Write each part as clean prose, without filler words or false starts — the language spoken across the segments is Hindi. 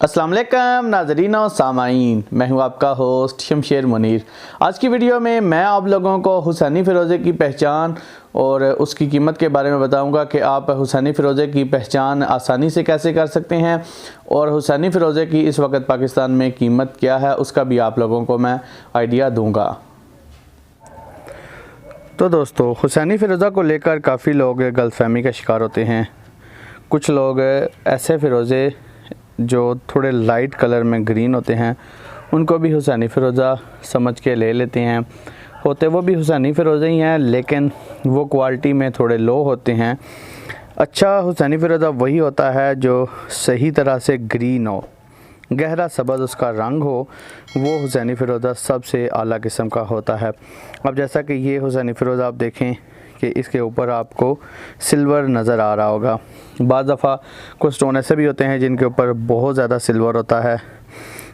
अस्सलाम वालेकुम नाज़रीन और सामाईन, मैं हूं आपका होस्ट शमशेर मुनीर। आज की वीडियो में मैं आप लोगों को हुसैनी फ़िरोज़े की पहचान और उसकी कीमत के बारे में बताऊंगा कि आप हुसैनी फ़िरोज़े की पहचान आसानी से कैसे कर सकते हैं और हुसैनी फ़िरोज़े की इस वक्त पाकिस्तान में कीमत क्या है उसका भी आप लोगों को मैं आइडिया दूँगा। तो दोस्तों, हुसैनी फ़िरोज़ा को लेकर काफ़ी लोग गलतफ़हमी का शिकार होते हैं। कुछ लोग ऐसे फ़िरोज़े जो थोड़े लाइट कलर में ग्रीन होते हैं उनको भी हुसैनी फ़िरोज़ा समझ के ले लेते हैं। होते वो भी हुसैनी फ़िरोज़े ही हैं, लेकिन वो क्वालिटी में थोड़े लो होते हैं। अच्छा हुसैनी फ़िरोज़ा वही होता है जो सही तरह से ग्रीन हो, गहरा सब्ज़ उसका रंग हो, वो हुसैनी फ़िरोज़ा सबसे आला किस्म का होता है। अब जैसा कि ये हुसैनी फ़िरोज़ा आप देखें कि इसके ऊपर आपको सिल्वर नज़र आ रहा होगा। बाज़ दफ़ा कुछ स्टोन ऐसे भी होते हैं जिनके ऊपर बहुत ज़्यादा सिल्वर होता है,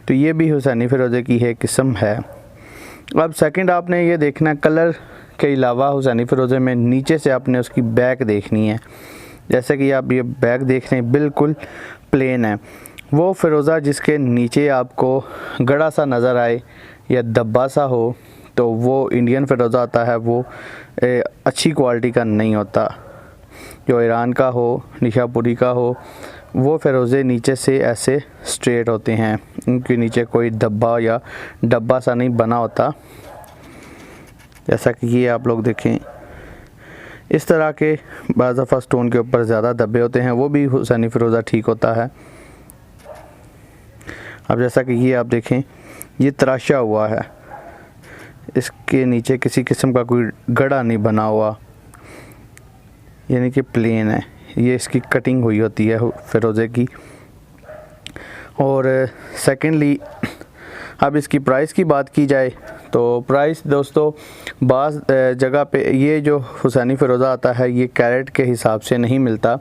तो ये भी हुसैनी फ़िरोज़े की एक किस्म है। अब सेकंड आपने ये देखना है, कलर के अलावा हुसैनी फ़िरोज़े में नीचे से आपने उसकी बैक देखनी है। जैसे कि आप ये बैक देख रहे हैं बिल्कुल प्लेन है। वो फ़िरोज़ा जिसके नीचे आपको गड़ा सा नज़र आए या धब्बा सा हो तो वो इंडियन फ़िरोज़ा आता है, वो अच्छी क्वालिटी का नहीं होता। जो ईरान का हो, निशापुरी का हो, वो फ़िरोज़े नीचे से ऐसे स्ट्रेट होते हैं, उनके नीचे कोई धब्बा या डब्बा सा नहीं बना होता। जैसा कि ये आप लोग देखें, इस तरह के बाज़ दफ़ा स्टोन के ऊपर ज़्यादा धब्बे होते हैं, वो भी हुसैनी फ़िरोज़ा ठीक होता है। अब जैसा कि ये आप देखें, ये तराशा हुआ है, इसके नीचे किसी किस्म का कोई गड़ा नहीं बना हुआ, यानी कि प्लेन है। ये इसकी कटिंग हुई होती है फ़िरोज़े की। और सेकेंडली अब इसकी प्राइस की बात की जाए तो प्राइस दोस्तों बाज़ जगह पे ये जो हुसैनी फ़िरोज़ा आता है ये कैरेट के हिसाब से नहीं मिलता,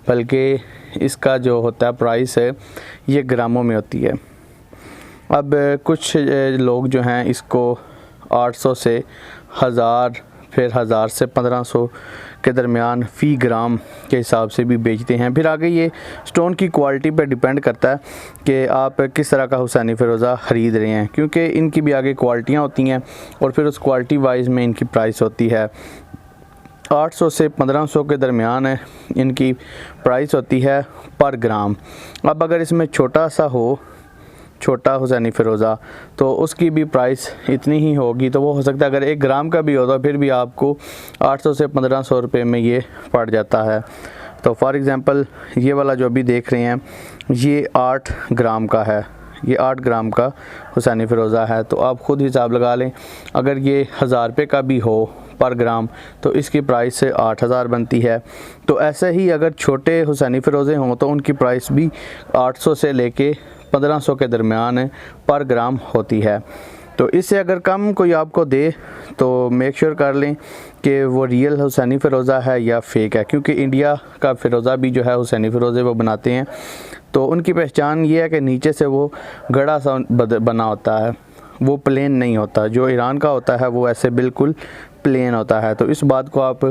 बल्कि इसका जो होता है प्राइस है ये ग्रामों में होती है। अब कुछ लोग जो हैं इसको 800 से 1000, फिर 1000 से 1500 के दरमियान फ़ी ग्राम के हिसाब से भी बेचते हैं। फिर आगे ये स्टोन की क्वालिटी पर डिपेंड करता है कि आप किस तरह का हुसैनी फ़िरोज़ा ख़रीद रहे हैं, क्योंकि इनकी भी आगे क्वालिटियाँ होती हैं और फिर उस क्वालिटी वाइज में इनकी प्राइस होती है। 800 से 1500 के दरमियान इनकी प्राइस होती है पर ग्राम। अब अगर इसमें छोटा हुसैनी फ़िरोज़ा तो उसकी भी प्राइस इतनी ही होगी। तो वो हो सकता है अगर 1 ग्राम का भी हो तो फिर भी आपको 800 से 1500 रुपये में ये पड़ जाता है। तो फॉर एग्ज़ाम्पल ये वाला जो अभी देख रहे हैं ये 8 ग्राम का है, ये 8 ग्राम का हुसैनी फ़िरोज़ा है। तो आप ख़ुद हिसाब लगा लें, अगर ये 1000 रुपये का भी हो पर ग्राम तो इसकी प्राइस 8000 बनती है। तो ऐसे ही अगर छोटे हुसैनी फ़िरोज़े हों तो उनकी प्राइस भी 800 से लेके 1500 के दरमियान पर ग्राम होती है। तो इससे अगर कम कोई आपको दे तो मेक श्योर कर लें कि वो रियल हुसैनी फ़िरोज़ा है या फ़ेक है, क्योंकि इंडिया का फ़िरोज़ा भी जो है हुसैनी फ़िरोज़े वो बनाते हैं तो उनकी पहचान ये है कि नीचे से वो गड़ा सा बना होता है, वो प्लेन नहीं होता। जो ईरान का होता है वो ऐसे बिल्कुल प्लेन होता है। तो इस बात को आप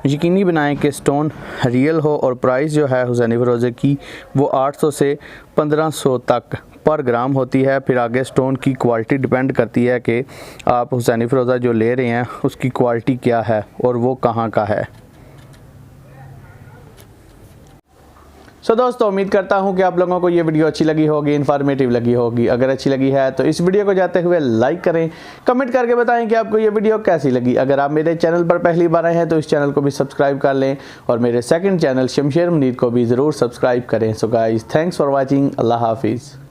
यकीनी बनाएं कि स्टोन रियल हो और प्राइस जो है हुसैनी फ़िरोज़े की वो 800 से 1500 तक पर ग्राम होती है। फिर आगे स्टोन की क्वालिटी डिपेंड करती है कि आप हुसैनी फ़िरोज़ा जो ले रहे हैं उसकी क्वालिटी क्या है और वो कहाँ का है। दोस्तों, उम्मीद करता हूं कि आप लोगों को ये वीडियो अच्छी लगी होगी, इन्फॉर्मेटिव लगी होगी। अगर अच्छी लगी है तो इस वीडियो को जाते हुए लाइक करें, कमेंट करके बताएं कि आपको ये वीडियो कैसी लगी। अगर आप मेरे चैनल पर पहली बार आए हैं तो इस चैनल को भी सब्सक्राइब कर लें और मेरे सेकंड चैनल शमशेर मुनीर को भी ज़रूर सब्सक्राइब करें। So guys, thanks for watching. अल्लाह हाफिज़।